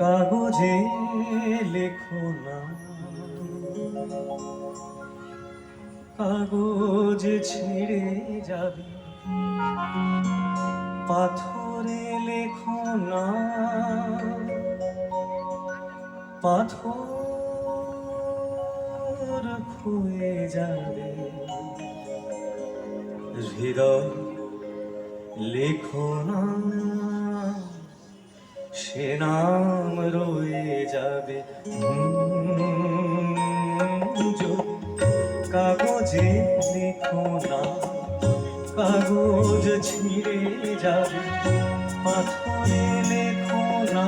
কাগজে লেখো না, কাগজ ছিঁড়ে যাবে, পাথরে লেখো না, পাথর ক্ষয়ে যাবে, হৃদয় লেখো না, সে নাম রয়ে যাবে। কাগজে লেখো না, কাগজ ছিঁড়ে যাবে, পাথরে লেখো না,